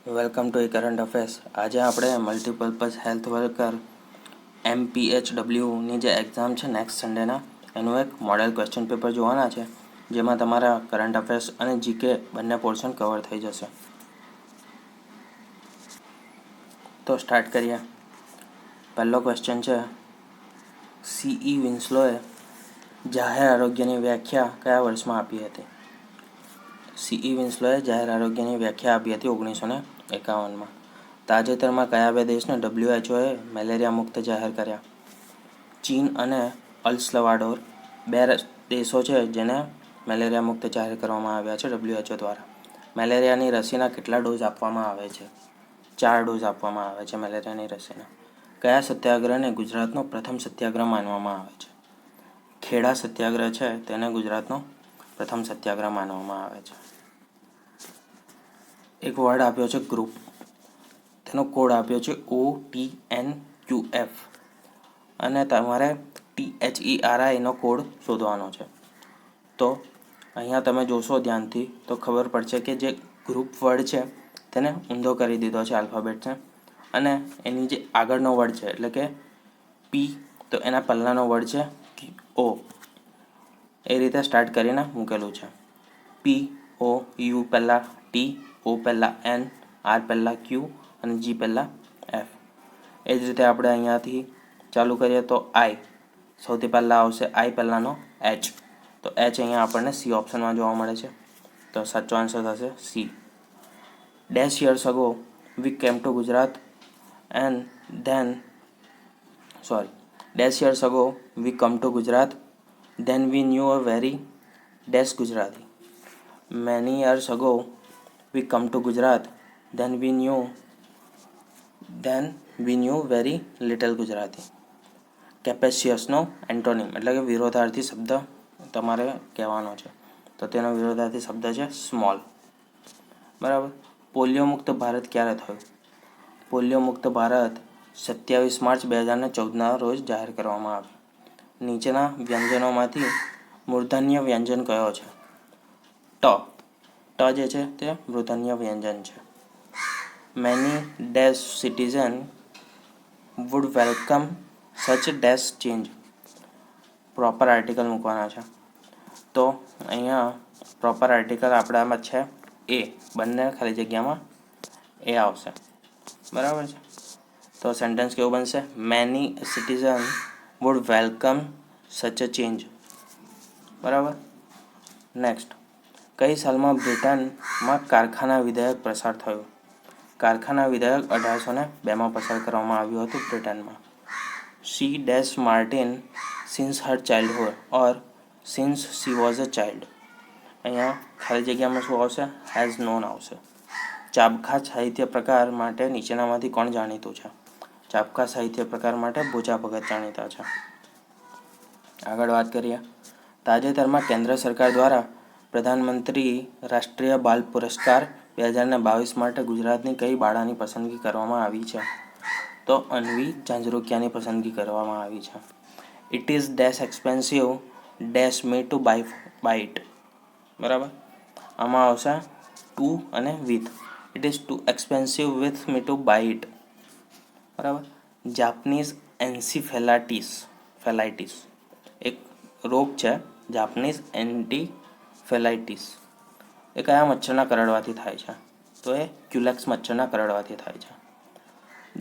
Welcome to current affairs. આજે આપણે multipurpose health worker MPHWની જે એક્ઝામ છે નેક્સ્ટ સન્ડેના એનું એક મોડેલ ક્વેશ્ચન પેપર જોવાના છે, જેમાં તમારા કરંટ અફેર્સ અને જીકે બંને પોર્શન કવર થઈ જશે. તો સ્ટાર્ટ કરીએ. પહેલો ક્વેશ્ચન છે, CE વિન્સલોએ જાહેર આરોગ્યની વ્યાખ્યા કયા વર્ષમાં આપી હતી? CE વિન્સલોએ જાહેર આરોગ્યની વ્યાખ્યા આપી હતી 1951માં. તાજેતરમાં કયા બે દેશને WHOએ મેલેરિયા મુક્ત જાહેર કર્યા? ચીન અને અલ સલ્વાડોર બે દેશો છે જેને મેલેરિયા મુક્ત જાહેર કરવામાં આવ્યા છે WHO દ્વારા. મેલેરિયાની રસીના કેટલા ડોઝ આપવામાં આવે છે? 4 ડોઝ આપવામાં આવે છે મેલેરિયાની રસીના. કયા સત્યાગ્રહને ગુજરાતનો પ્રથમ સત્યાગ્રહ માનવામાં આવે છે? ખેડા સત્યાગ્રહ છે તેને ગુજરાતનો પ્રથમ સત્યાગ્રહ માનવામાં આવે છે. એક વર્ડ આપ્યો છે ગ્રુપ, તેનો કોડ આપ્યો છે OTNQF અને તમારે THERIનો કોડ શોધવાનો છે. તો અહીંયા તમે જોશો ધ્યાનથી તો ખબર પડશે કે જે ગ્રુપ વર્ડ છે તેને ઊંધો કરી દીધો છે આલ્ફાબેટને, અને એની જે આગળનો વર્ડ છે એટલે કે P, તો એના પહેલાંનો વર્ડ છે O. એ રીતે સ્ટાર્ટ કરીને મૂકેલું છે. PO, U પહેલાં T, O પહેલાં N, R પહેલાં Q અને G પહેલાં F. એ જ રીતે આપણે અહીંયાથી ચાલુ કરીએ તો I. સૌથી પહેલાં આવશે I પહેલાંનો H. તો H અહીંયા આપણને C ઓપ્શનમાં જોવા મળે છે. તો સાચો આન્સર થશે C. Dash years ago we came to Gujarat and then dash years ago we come to Gujarat, then we knew a very dash Gujarati. Many years ago we come to Gujarat, then we knew very little Gujarati. કેપેસિયસનો antonym એટલે કે વિરોધાર્થી શબ્દ તમારે કહેવાનો છે, તો તેનો વિરોધાર્થી શબ્દ છે સ્મોલ. બરાબર. પોલિયો મુક્ત ભારત ક્યારે થયું? પોલિયો મુક્ત ભારત 27 માર્ચ 2014ના રોજ જાહેર કરવામાં આવ્યું. નીચેના વ્યંજનોમાંથી મૂર્ધન્ય વ્યંજન કયો છે? ટ. ટ જે છે તે મૂર્ધન્ય વ્યંજન છે. Many dash citizen would welcome such dash change. Proper article મૂકવાના છે. તો અહીંયા પ્રોપર આર્ટિકલ આપણામાં છે એ, બંને ખાલી જગ્યામાં એ આવશે. બરાબર છે. તો સેન્ટેન્સ કેવું બનશે? મેની સિટીઝન વુડ વેલકમ સચ અ ચેન્જ. બરાબર. નેક્સ્ટ, કઈ સાલમાં બ્રિટનમાં કારખાના વિધેયક પસાર થયું? કારખાના વિધેયક 1802માં પસાર કરવામાં આવ્યું હતું બ્રિટનમાં. She dash Martin since her childhood or since she was a child. અહીંયા ખાલી જગ્યામાં શું આવશે? હેઝ નોન આવશે. ચાબખા સાહિત્ય પ્રકાર માટે નીચેનામાંથી કોણ જાણીતું છે? ચાબખા સાહિત્ય પ્રકાર માટે ભોજા ભગત જાણીતા છે. આગળ વાત કરીએ. તાજેતરમાં કેન્દ્ર સરકાર દ્વારા પ્રધાનમંત્રી રાષ્ટ્રીય બાલ પુરસ્કાર 2022 માટે ગુજરાતની કઈ બાળાની પસંદગી કરવામાં આવી છે? તો અન્વી ઝાંઝરુકિયાની પસંદગી કરવામાં આવી છે. It is dash expensive dash me to buy it. બરાબર. આમાં આવશે ટુ અને with. It is too expensive with me to buy it. બરાબર. જાપનીઝ એન્સીફેલાઇટિસ એક રોગ છે, જાપનીઝ એન્ટીફેલાઇટિસ. એ કયા મચ્છરના કરડવાથી થાય છે? તો એ ક્યુલેક્સ મચ્છરના કરડવાથી થાય છે.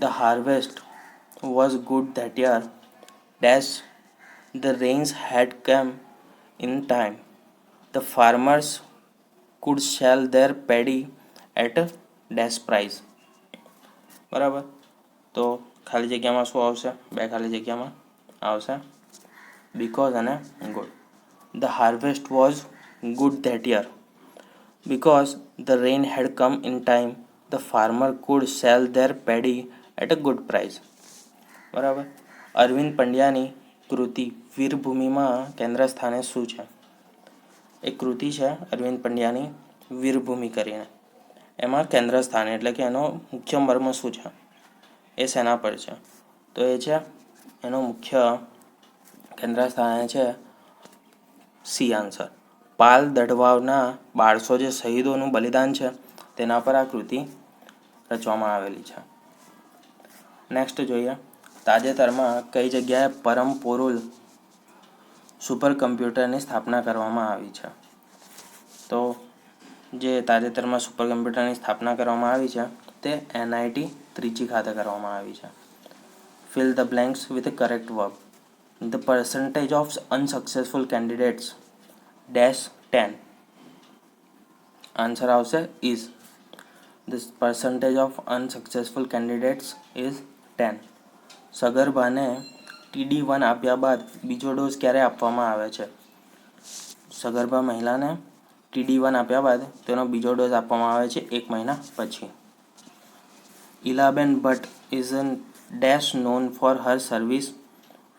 The harvest was good that year dash the rains had come in time. The farmers could sell their paddy at dash price. બરાબર. તો ખાલી જગ્યામાં શું આવશે? બે ખાલી જગ્યામાં આવશે because અને good. The harvest was good that year because the rain had come in time. The farmer could sell their paddy at a good price. બરાબર. અરવિંદ પંડ્યાની કૃતિ વીરભૂમિમાં કેન્દ્ર સ્થાને શું છે? એક કૃતિ છે અરવિંદ પંડ્યાની વીરભૂમિ કરીને, એમાં કેન્દ્ર સ્થાને એટલે કે એનો મુખ્ય મર્મ શું છે? એ શેના પર છે? તો એ છે એનો મુખ્ય કેન્દ્ર સ્થાને છે સી આન્સર. પાલ દઢવાના 1200 જે શહીદોનું બલિદાન છે તેના પર આ કૃતિ રચવામાં આવેલી છે. નેક્સ્ટ જોઈએ, તાજેતરમાં કઈ જગ્યાએ પરમ પોરુલ સુપર કમ્પ્યુટરની સ્થાપના કરવામાં આવી છે? તો જે તાજેતરમાં સુપર કમ્પ્યુટરની સ્થાપના કરવામાં આવી છે તે NIT ત્રિચી ખાતે કરવામાં આવી છે. Fill the blanks with correct verb. The percentage of unsuccessful candidates dash 10. Answer આવશે is. The percentage of unsuccessful candidates is 10. સગર્ભાને TD1 આપ્યા બાદ બીજો ડોઝ ક્યારે આપવામાં આવે છે? સગર્ભા મહિલાને TD1 આપ્યા બાદ તેનો બીજો ડોઝ આપવામાં આવે છે 1 મહિના પછી. ઇલાબેન Bhatt is a dash known for her service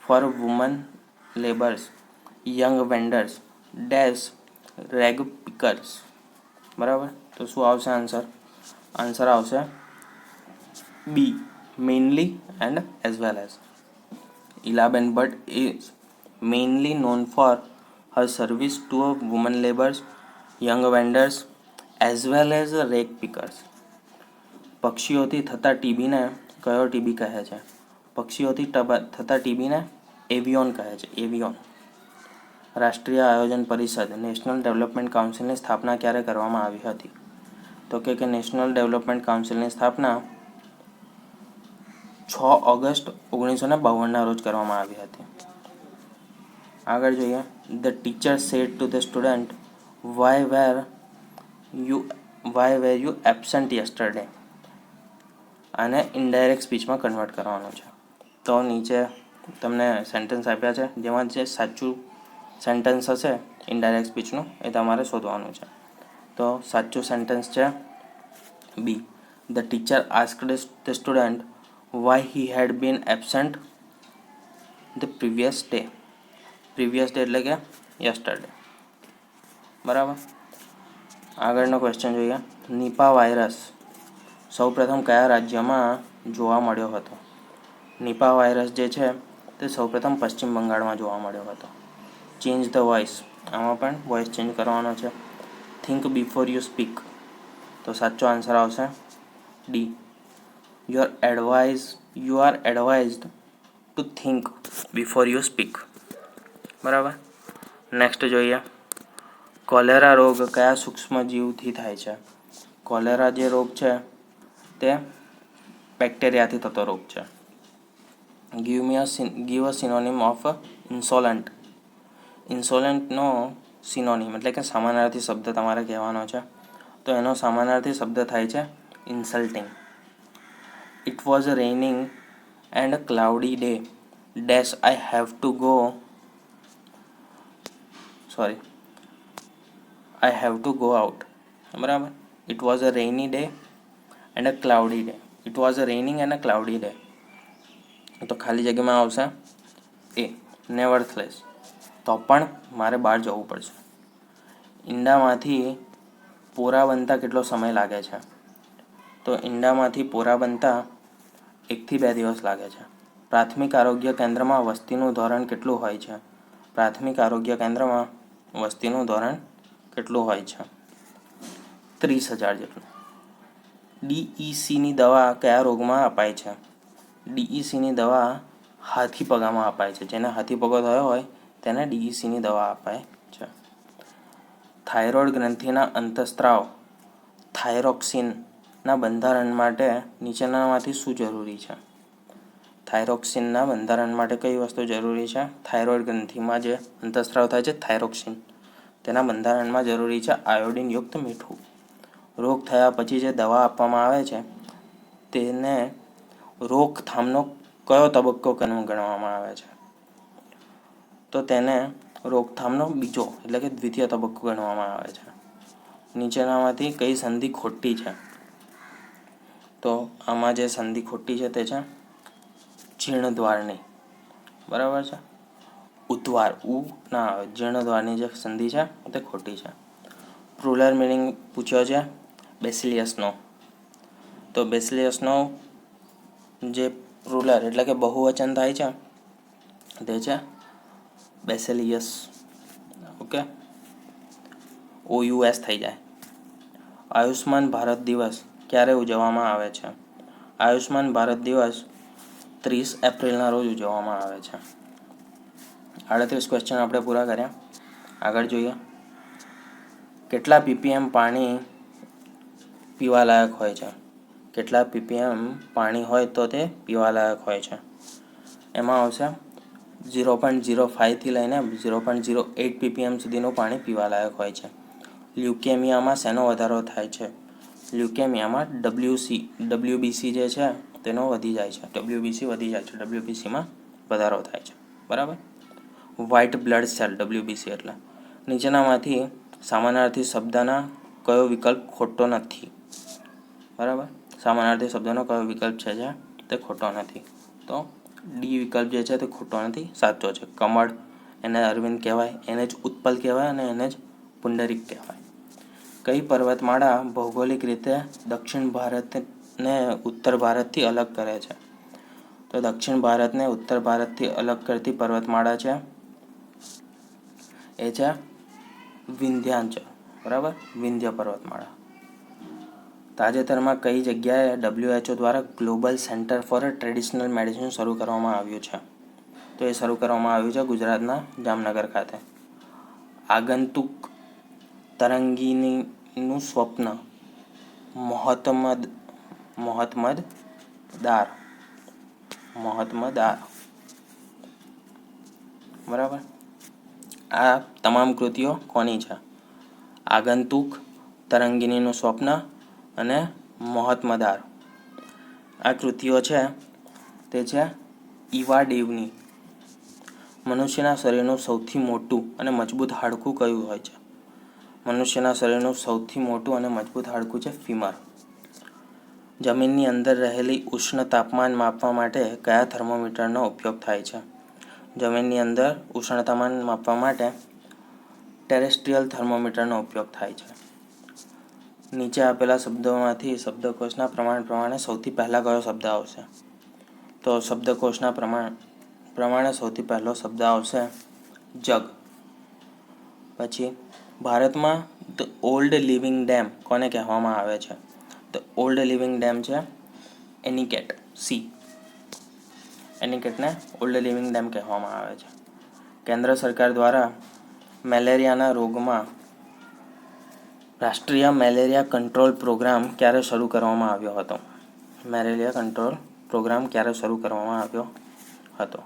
for women laborers, young vendors, dash rag pickers. બરાબર, તો શું આવશે આન્સર? આન્સર આવશે B, mainly and as well as. Ilaben Bhatt is mainly known for her service to women laborers, young vendors as well as rag pickers. પક્ષીઓથી થતા ટીબીને કયો TB કહે છે? પક્ષીઓથી થતા ટીબીને એવિયોન કહે છે, એવિયોન. રાષ્ટ્રીય આયોજન પરિષદ નેશનલ ડેવલપમેન્ટ કાઉન્સિલની સ્થાપના ક્યારે કરવામાં આવી હતી? તો કે નેશનલ ડેવલપમેન્ટ કાઉન્સિલની સ્થાપના 6 ઓગસ્ટ 1952ના રોજ કરવામાં આવી હતી. આગળ જોઈએ, the teacher said to the student why were you absent yesterday. આને ઇનડાયરેક્ટ સ્પીચમાં કન્વર્ટ કરવાનું છે. તો નીચે તમને સેન્ટેન્સ આપ્યા છે, જેમાં જે સાચું સેન્ટેન્સ હશે ઇનડાયરેક્ટ સ્પીચનું એ તમારે શોધવાનું છે. તો સાચું સેન્ટેન્સ છે B. The teacher asked the student why he had been absent the previous day. Previous day એટલે કે યસ્ટરડે. બરાબર. આગળનો ક્વેશ્ચન જોઈએ, નિપા વાયરસ સૌપ્રથમ કયા રાજ્યમાં જોવા મળ્યો હતો? નિપા વાયરસ જે છે તે સૌપ્રથમ પશ્ચિમ બંગાળમાં જોવા મળ્યો હતો. ચેન્જ ધ વોઇસ, આમાં પણ વોઇસ ચેન્જ કરવાનો છે. થિંક બિફોર યુ સ્પીક, તો સાચો આન્સર આવશે D. You are advised two think before you speak. બરાબર. નેક્સ્ટ જોઈએ, કોલેરા રોગ કયા સૂક્ષ્મજીવથી થાય છે? કોલેરા જે રોગ છે તે બેક્ટેરિયાથી થતો રોગ છે. Give a synonym of insolent. ઇન્સોલન્ટનો સિનોનિમ એટલે કે સમાનાર્થી શબ્દ તમારે કહેવાનો છે. તો એનો સમાનાર્થી શબ્દ થાય છે insulting. It was raining and cloudy day dash I have to go out. બરાબર. It was a rainy day and a cloudy day. It was a raining and a cloudy day. તો ખાલી જગ્યામાં આવશે A, નેવરથલેસ. તો પણ મારે બહાર જવું પડશે. ઈંડામાંથી પોરા બનતા કેટલો સમય લાગે છે? તો ઈંડામાંથી પોરા બનતા 1 થી 2 દિવસ લાગે છે. પ્રાથમિક આરોગ્ય કેન્દ્રમાં વસ્તીનું ધોરણ કેટલું હોય છે? પ્રાથમિક આરોગ્ય કેન્દ્રમાં વસ્તીનું ધોરણ કેટલું હોય છે? 30,000 જેટલું. DECની દવા કયા રોગમાં અપાય છે? DECની દવા હાથી પગામાં અપાય છે. જેને હાથી પગો થયો હોય તેને DECની દવા અપાય છે. થાઇરોઇડ ગ્રંથિના અંતઃસ્ત્રાવ થાઇરોક્સિનના બંધારણ માટે નીચેનામાંથી શું જરૂરી છે? થાઇરોક્સિનના બંધારણ માટે કઈ વસ્તુ જરૂરી છે? થાઇરોઇડ ગ્રંથિમાં જે અંતઃસ્ત્રાવ થાય છે થાઇરોક્સિન, તેના બંધારણમાં જરૂરી છે આયોડિનયુક્ત મીઠું. રોગ થયા પછી જે દવા આપવામાં આવે છે તેને રોકથામનો કયો તબક્કો ગણવામાં આવે છે? તો તેને રોકથામનો બીજો એટલે કે દ્વિતીય તબક્કો ગણવામાં આવે છે. નીચેનામાંથી કઈ સંધિ ખોટી છે? તો આમાં જે સંધિ ખોટી છે તે છે જીર્ણદ્વારની. બરાબર છે. ઉદ્વાર ના આવે, જીર્ણદ્વારની જે સંધિ છે તે ખોટી છે. પ્રુલર મિનિંગ પૂછ્યો છે બેસિલિયસનો. તો બેસિલિયસનો જે પ્રુલર એટલે કે બહુવચન થાય છે તે છે બેસિલિયસ. ઓકે, OUS થઈ જાય. આયુષ્માન ભારત દિવસ ક્યારે ઉજવવામાં આવે છે? આયુષ્માન ભારત દિવસ 30 એપ્રિલના રોજ ઉજવવામાં આવે છે. 38 ક્વેશ્ચન આપણે પૂરા કર્યા. આગળ જોઈએ. કેટલા પીપીએમ પાણી પીવાલાયક હોય છે? કેટલા પીપીએમ પાણી હોય તો તે પીવાલાયક હોય છે? એમાં આવશે 0.05થી લઈને 0.08 પીપીએમ સુધીનું પાણી પીવાલાયક હોય છે. લ્યુકેમિયામાં શેનો વધારો થાય છે? લ્યુકેમિયામાં ડબ્લ્યુબીસી જે છે તેનો વધી જાય છે. ડબ્લ્યુબીસીમાં વધારો થાય છે. બરાબર. વ્હાઇટ બ્લડ સેલ ડબ્લ્યુબીસી એટલે. નીચેનામાંથી સમાનાર્થી શબ્દના કયો વિકલ્પ ખોટો નથી? બરાબર. સમાનાર્થી શબ્દનો કયો વિકલ્પ છે જે તે ખોટો નથી? તો ડી વિકલ્પ જે છે તે ખોટો નથી, સાચો છે. કમળ, એને અરવિંદ કહેવાય, એને જ ઉત્પલ કહેવાય અને એને જ પુંડરીક કહેવાય. કઈ પર્વતમાળા ભૌગોલિક રીતે દક્ષિણ ભારતને ઉત્તર ભારતથી અલગ કરે છે? તો દક્ષિણ ભારતને ઉત્તર ભારતથી અલગ કરતી પર્વતમાળા છે એ છે વિંધ્યાચલ. બરાબર, વિંધ્ય પર્વતમાળા. તાજેતરમાં કઈ જગ્યાએ WHO દ્વારા global centre for traditional medicine શરૂ કરવામાં આવ્યું છે? તો એ શરૂ કરવામાં આવ્યું છે ગુજરાતના જામનગર ખાતે. આગંતુક તરંગીણીનું સ્વપ્ન મોહમ્મદાર. બરાબર. આ તમામ કૃતિઓ કોની છે? આગંતુક, તરંગીણીનું સ્વપ્ન અને મોહમ્મદાર. આ કૃતિઓ છે તે છે ઈવા ડેવની. મનુષ્યના શરીરનું સૌથી મોટું અને મજબૂત હાડકું કયું હોય છે? મનુષ્યના શરીરનું સૌથી મોટું અને મજબૂત હાડકું છે ફીમર. જમીનની અંદર રહેલી ઉષ્ણ તાપમાન માપવા માટે કયા થર્મોમીટરનો ઉપયોગ થાય છે? જમીનની અંદર ઉષ્ણતામાન માપવા માટે ટેરેસ્ટ્રીયલ થર્મોમીટરનો ઉપયોગ થાય છે. નીચે આપેલા શબ્દોમાંથી શબ્દકોશના પ્રમાણ પ્રમાણે સૌથી પહેલાં કયો શબ્દ આવશે? તો શબ્દકોશના પ્રમાણે સૌથી પહેલો શબ્દ આવશે જગ. પછી ભારતમાં ધ ઓલ્ડ લિવિંગ ડેમ કોને કહેવામાં આવે છે? ધ ઓલ્ડ લિવિંગ ડેમ છે એનિકેટ. સી. એનિકેટને ઓલ્ડ લિવિંગ ડેમ કહેવામાં આવે છે. કેન્દ્ર સરકાર દ્વારા મેલેરિયાના રોગમાં રાષ્ટ્રીય મેલેરિયા કંટ્રોલ પ્રોગ્રામ ક્યારે શરૂ કરવામાં આવ્યો હતો? મેલેરિયા કંટ્રોલ પ્રોગ્રામ ક્યારે શરૂ કરવામાં આવ્યો હતો?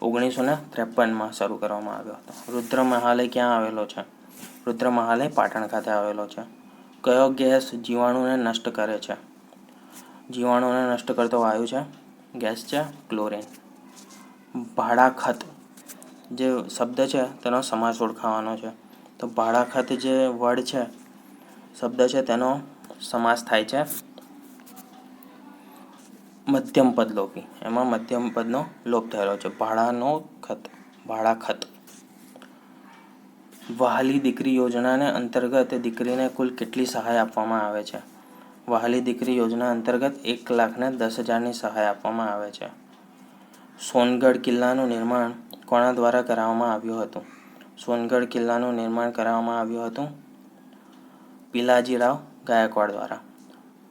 1953માં શરૂ કરવામાં આવ્યો હતો. રુદ્ર મહાલય ક્યાં આવેલો છે? રુદ્ર મહાલય પાટણ ખાતે આવેલો છે. કયો ગેસ જીવાણુને નષ્ટ કરે છે? જીવાણુને નષ્ટ કરતો વાયુ છે ગેસ છે ક્લોરિન. ભાડાખત જે શબ્દ છે તેનો સમાસ ઓળખાવાનો છે. તો ભાડાખત જે વર્ડ છે, શબ્દ છે, તેનો સમાસ થાય છે મધ્યમ પદ લોપી. એમાં મધ્યમ પદનો લોપ થયેલો છે. ભાડાખત. વહાલી દીકરી યોજનાને અંતર્ગત દીકરીને કુલ કેટલી સહાય આપવામાં આવે છે? વહાલી દીકરી યોજના અંતર્ગત 1,10,000ની સહાય આપવામાં આવે છે. સોનગઢ કિલ્લાનું નિર્માણ કોના દ્વારા કરાવવામાં આવ્યું હતું? સોનગઢ કિલ્લાનું નિર્માણ કરાવવામાં આવ્યું હતું પિલાજીરાવ ગાયકવાડ દ્વારા.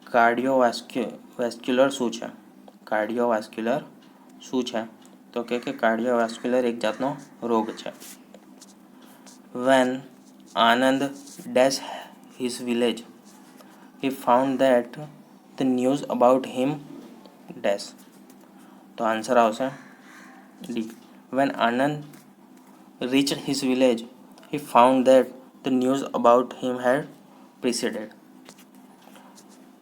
કાર્ડિયોવાસ્ક્યુલર શું છે? કાર્ડિયોવાસ્ક્યુલર શું છે? તો કે કાર્ડિયોવાસ્ક્યુલર એક જાતનો રોગ છે. When Anand dashed his village, he found that the news about him dash. તો આન્સર આવશે D. When Anand reached his village, he found that the news about him had preceded.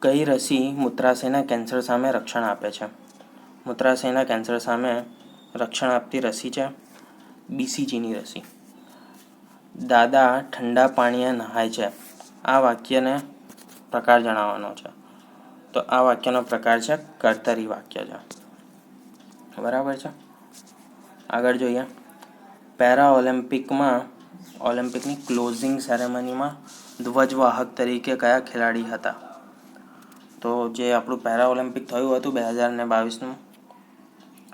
કઈ રસી મૂત્રાશયના કેન્સર સામે રક્ષણ આપે છે? મૂત્રાશયના કેન્સર સામે રક્ષણ આપતી રસી છે બીસીજીની રસી. દાદા ઠંડા પાણીએ નહાય છે. આ વાક્યને પ્રકાર જણાવવાનો છે. તો આ વાક્યનો પ્રકાર છે કર્તરી વાક્ય છે. બરાબર છે. આગળ જોઈએ. ઓલિમ્પિકની ક્લોઝિંગ સેરેમનીમાં ધ્વજવાહક તરીકે કયા ખેલાડી હતા? તો જે આપણું પેરાઓલિમ્પિક થયું હતું 2022નું,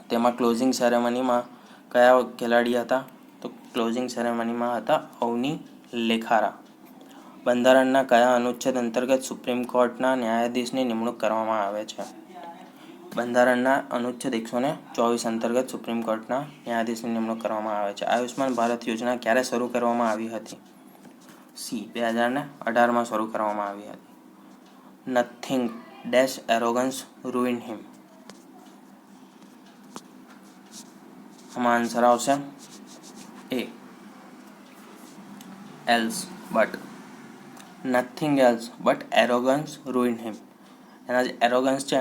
તેમાં ક્લોઝિંગ સેરેમનીમાં કયા ખેલાડી હતા? તો ક્લોઝિંગ સેરેમનીમાં હતા અવની લેખારા. બંધારણના કયા અનુચ્છેદ અંતર્ગત સુપ્રીમ કોર્ટના ન્યાયાધીશની નિમણૂક કરવામાં આવે છે? બંધારણના અનુચ્છેદ 124 અંતર્ગત સુપ્રીમ કોર્ટના ન્યાયાધીશની નિમણૂક કરવામાં આવે છે. આયુષ્માન ભારત યોજના ક્યારે શરૂ કરવામાં આવી હતી? સી 2018માં શરૂ કરવામાં આવી હતી. Nothing dash arrogance ruin him. આમાં આન્સર આવશે એ else but. Nothing else but arrogance ruin him. એના જે એરોગન્સ છે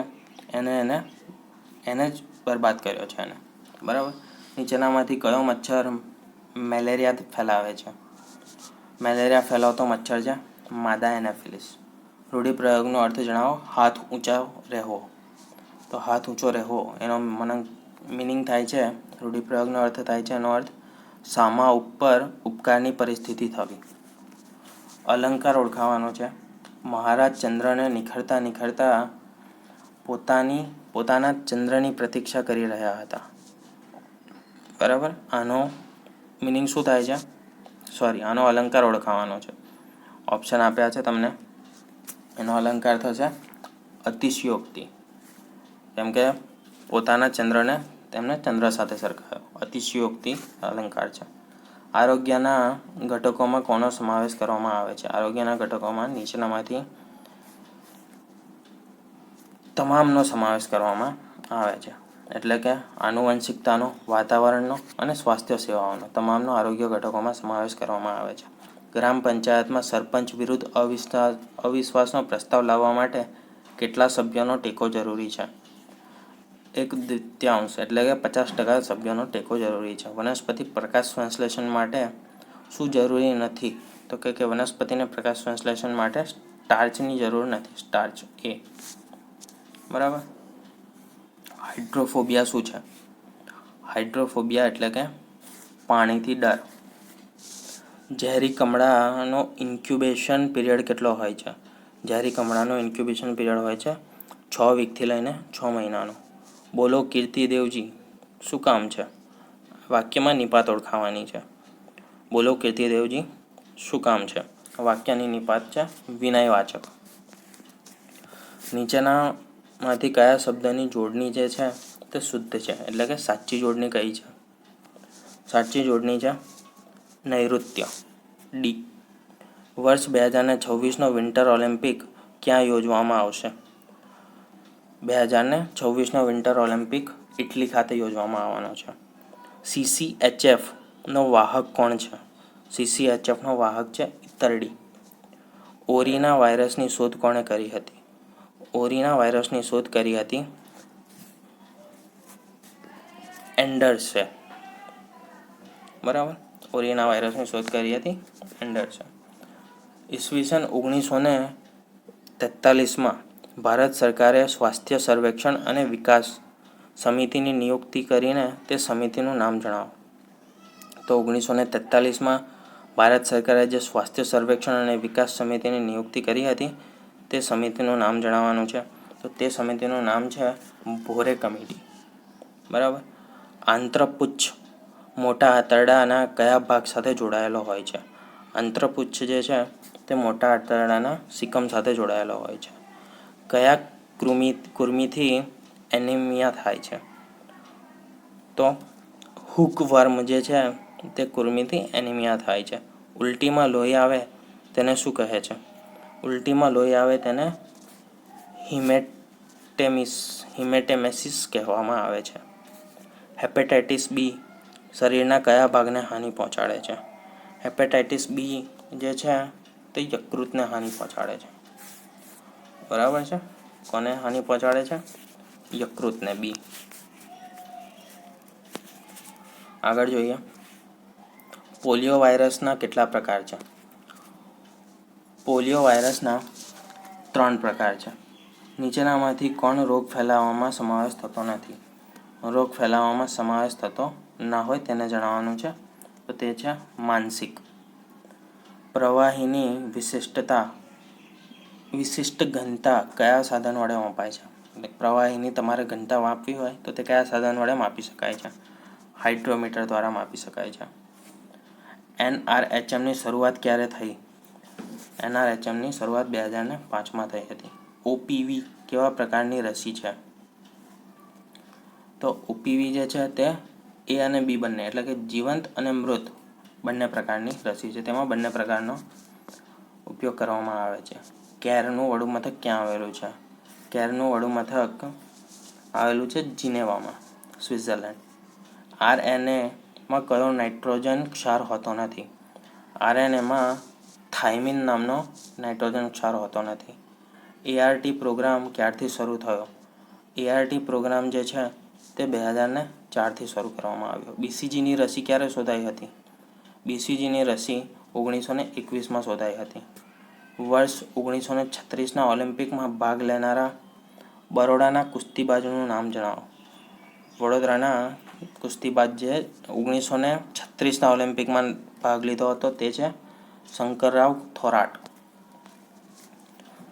એને જ બરબાદ કર્યો છે એને. બરાબર. નીચેનામાંથી કયો મચ્છર મેલેરિયા ફેલાવે છે? મેલેરિયા ફેલાવતો મચ્છર છે માદા એનાફિલિસ. રૂઢિપ્રયોગનો અર્થ જણાવો. હાથ ઊંચો રહેવો. તો હાથ ઊંચો રહેવો એનો મિનિંગ થાય છે, રૂઢિપ્રયોગનો અર્થ થાય છે, એનો અર્થ સામા ઉપર ઉપકારની પરિસ્થિતિ થવી. અલંકાર ઓળખાવાનો છે. મહારાજ ચંદ્રને નિખરતા નિખરતા પોતાના ચંદ્રની પ્રતીક્ષા કરી રહ્યા હતા. બરાબર. આનો મિનિંગ શું થાય છે? આનો અલંકાર ઓળખાવાનો છે. ઓપ્શન આપ્યા છે તમને. એનો અલંકાર થશે અતિશયોક્તિ. કેમ કે પોતાના ચંદ્રને તેમને ચંદ્ર સાથે સરખાવ્યો. અતિશયોક્તિ અલંકાર છે. આરોગ્યના ઘટકોમાં કોનો સમાવેશ કરવામાં આવે છે? આરોગ્યના ઘટકોમાં નીચેનામાંથી તમામનો સમાવેશ કરવામાં આવે છે. એટલે કે આનુવંશિકતાનો, વાતાવરણનો અને સ્વાસ્થ્ય સેવાઓનો તમામનો આરોગ્ય ઘટકોમાં સમાવેશ કરવામાં આવે છે. ગ્રામ પંચાયતમાં સરપંચ વિરુદ્ધ અવિશ્વાસનો પ્રસ્તાવ લાવવા માટે કેટલા સભ્યોનો ટેકો જરૂરી છે? 1/3 એટલે કે 50% સભ્યોનો ટેકો જરૂરી છે. વનસ્પતિ પ્રકાશ સંશ્લેષણ માટે શું જરૂરી નથી? તો કે વનસ્પતિને પ્રકાશ સંશ્લેષણ માટે સ્ટાર્ચની જરૂર નથી. સ્ટાર્ચ એ. બરાબર. હાઇડ્રોફોબિયા શું છે? હાઇડ્રોફોબિયા એટલે કે પાણીથી ડર. ઝેરી કમળાનો ઇન્ક્યુબેશન પીરિયડ કેટલો હોય છે? ઝેરી કમળાનો ઇન્ક્યુબેશન પીરિયડ હોય છે 6 વીકથી લઈને 6 મહિનાનો. બોલો કીર્તિદેવજી શું કામ છે? વાક્યમાં નિપાત ઓળખાવાની છે. બોલો કીર્તિદેવજી શું કામ છે? વાક્યની નિપાત છે વિનયવાચક. નીચેનામાંથી કયા શબ્દની જોડણી જે છે તે શુદ્ધ છે? એટલે કે સાચી જોડણી કઈ છે? સાચી જોડણી છે નૈઋત્ય. ડી. વર્ષ 2026નો વિન્ટર ઓલિમ્પિક ક્યાં યોજવામાં આવશે? 2026નો વિન્ટર ઓલિમ્પિક ઇટલી ખાતે યોજવામાં આવવાનો છે. CCHFનો વાહક કોણ છે? CCHFનો વાહક છે ઇતરડી. ઓરિના વાયરસની શોધ કોણે કરી હતી? ઓરિના વાયરસની શોધ કરી હતી એન્ડરસે. બરાબર. ઓરિના વાયરસની શોધ કરી હતી એન્ડરસે. ઈસવીસન 1943માં ભારત સરકારે સ્વાસ્થ્ય સર્વેક્ષણ અને વિકાસ સમિતિની નિયુક્તિ કરીને તે સમિતિનું નામ જણાવો. તો 1943માં ભારત સરકારે જે સ્વાસ્થ્ય સર્વેક્ષણ અને વિકાસ સમિતિની નિયુક્તિ કરી હતી તે સમિતિનું નામ જણાવવાનું છે. તો તે સમિતિનું નામ છે ભોરે કમિટી. બરાબર. આંત્રપુચ્છ મોટા આંતરડાના કયા ભાગ સાથે જોડાયેલો હોય છે? આંત્રપુચ્છ જે છે તે મોટા આંતરડાના સિકમ સાથે જોડાયેલો હોય છે. કયા કૃમિથી એનિમિયા થાય છે? તો હુકવર્મ જે છે તે કૃમિથી એનિમિયા થાય છે. ઉલટીમાં લોહી આવે તેને શું કહે છે? ઉલટીમાં લોહી આવે તેને હિમેટેમેસિસ કહેવામાં આવે છે. હેપેટાઇટિસ બી શરીરના કયા ભાગને હાનિ પહોંચાડે છે? હેપેટાઇટિસ બી જે છે તે યકૃતને હાનિ પહોંચાડે છે. બરાબર છે. કોને હાનિ પહોંચાડે છે? યકૃતને. બી. આગળ જોઈએ. પોલિયો વાયરસના કેટલા પ્રકાર છે? પોલિયો વાયરસના 3 પ્રકાર છે. નીચેનામાંથી કોણ રોગ ફેલાવવામાં સમાવેશ થતો નથી? રોગ ફેલાવવામાં સમાવેશ થતો ના હોય તેને જણાવવાનું છે. તો તે છે માનસિક. પ્રવાહીની વિશિષ્ટ ઘનતા કયા સાધન વડે માપાય છે? પ્રવાહીની તમારે ઘનતા માપવી હોય તો તે કયા સાધન વડે માપી શકાય છે? હાઇડ્રોમીટર દ્વારા માપી શકાય છે. NRHMની શરૂઆત ક્યારે થઈ? NRHMની શરૂઆત 2005માં થઈ હતી. OPV કેવા પ્રકારની રસી છે? તો OPV જે છે તે A અને B બંને એટલે કે જીવંત અને મૃત બંને પ્રકારની રસી છે. તેમાં બંને પ્રકારનો ઉપયોગ કરવામાં આવે છે. કેરનું વડું મથક ક્યાં આવેલું છે? કેરનું વડું મથક આવેલું છે જીનેવામાં, સ્વિટ્ઝરલેન્ડ. RNAમાં કયો નાઇટ્રોજન ક્ષાર હોતો નથી? RNAમાં થાઇમિન નામનો નાઇટ્રોજન ક્ષાર હોતો નથી. ART પ્રોગ્રામ ક્યારથી શરૂ થયો? ART પ્રોગ્રામ જે છે તે 2004થી શરૂ કરવામાં આવ્યો. BCGની રસી ક્યારે શોધાઈ હતી? BCGની રસી 1921માં શોધાઈ હતી. વર્ષ 1936ના ઓલિમ્પિકમાં ભાગ લેનારા બરોડાના કુસ્તીબાજનું નામ જણાવો. વડોદરાના કુસ્તીબાજ જે 1936ના ઓલિમ્પિકમાં ભાગ લીધો હતો તે છે શંકરરાવ થોરાટ.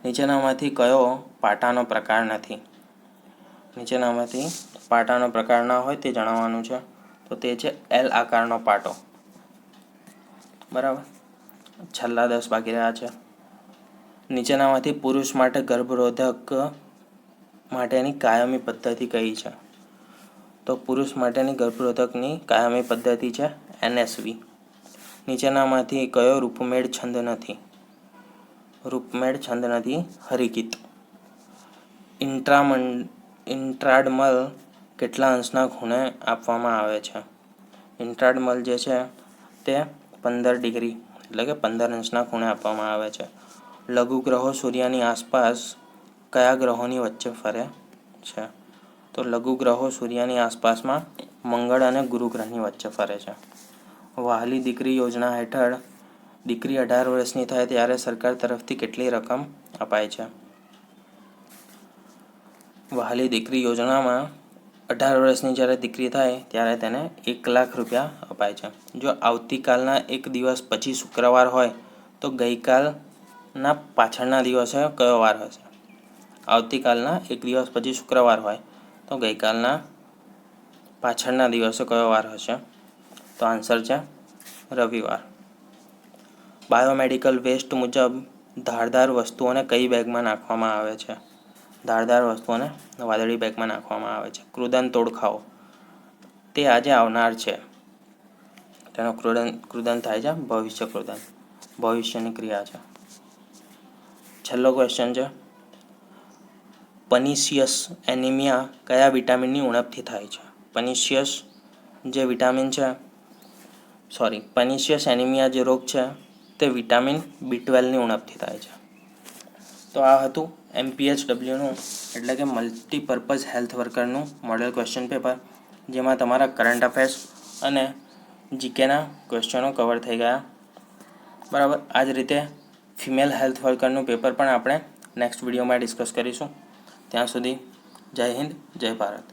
નીચેનામાંથી કયો પાટાનો પ્રકાર નથી? નીચેનામાંથી પાટાનો પ્રકાર ના હોય તે જણાવવાનું છે. તો તે છે L આકારનો પાટો. બરાબર. છેલ્લા 10 બાકી રહ્યા છે. નીચેનામાંથી પુરુષ માટે ગર્ભરોધક માટેની કાયમી પદ્ધતિ કઈ છે? તો પુરુષ માટેની ગર્ભરોધકની કાયમી પદ્ધતિ છે NSV. નીચેનામાંથી કયો રૂપમેળ છંદ નથી? રૂપમેળ છંદ નથી હરિગીત. ઇન્ટ્રાડમલ કેટલા અંશના ખૂણે આપવામાં આવે છે? ઇન્ટ્રાડમલ જે છે તે 15 ડિગ્રી એટલે કે 15 અંશના ખૂણે આપવામાં આવે છે. લઘુ ગ્રહો સૂર્યની આસપાસ કયા ગ્રહોની વચ્ચે ફરે છે? તો લઘુ ગ્રહો સૂર્યની આસપાસમાં મંગળ અને ગુરુ ગ્રહની વચ્ચે ફરે છે. વહાલી દીકરી યોજના હેઠળ દીકરી 18 વર્ષની થાય ત્યારે સરકાર તરફથી કેટલી રકમ અપાય છે? વહાલી દીકરી યોજનામાં 18 વર્ષની જ્યારે દીકરી થાય ત્યારે તેને 1 લાખ રૂપિયા અપાય છે. જો આવતીકાલના એક દિવસ પછી શુક્રવાર હોય તો ગઈકાલના પાછળના દિવસે કયો વાર હશે? આવતીકાલના એક દિવસ પછી શુક્રવાર હોય તો ગઈકાલના પાછળના દિવસે કયો વાર હશે? તો આન્સર છે રવિવાર. બાયોમેડિકલ વેસ્ટ મુજબ ધારદાર વસ્તુઓને કઈ બેગમાં નાખવામાં આવે છે? ધારદાર વસ્તુઓને વાદળી બેગમાં નાખવામાં આવે છે. કૃદંત ઓળખાવો. તે આજે આવનાર છે. તેનો કૃદંત થાય છે ભવિષ્ય કૃદંત. ભવિષ્યની ક્રિયા છે. છેલ્લો ક્વેશ્ચન છે પર્નિશિયસ એનિમિયા કયા વિટામિનની ઉણપથી થાય છે? પર્નિશિયસ જે વિટામિન છે પર્નિશિયસ એનિમિયા જે રોગ છે તે વિટામિન B12ની ઉણપથી થાય છે. તો આ હતું MPHWનું એટલે કે મલ્ટીપર્પઝ હેલ્થ વર્કરનું મોડેલ ક્વેશ્ચન પેપર, જેમાં તમારા કરંટ અફેર્સ અને જીકેના ક્વેશ્ચનો કવર થઈ ગયા. બરાબર. આ જ રીતે ફિમેલ હેલ્થ વર્કરનું પેપર પણ આપણે નેક્સ્ટ વિડીયોમાં ડિસ્કસ કરીશું. ત્યાં સુધી જય હિન્દ, જય ભારત.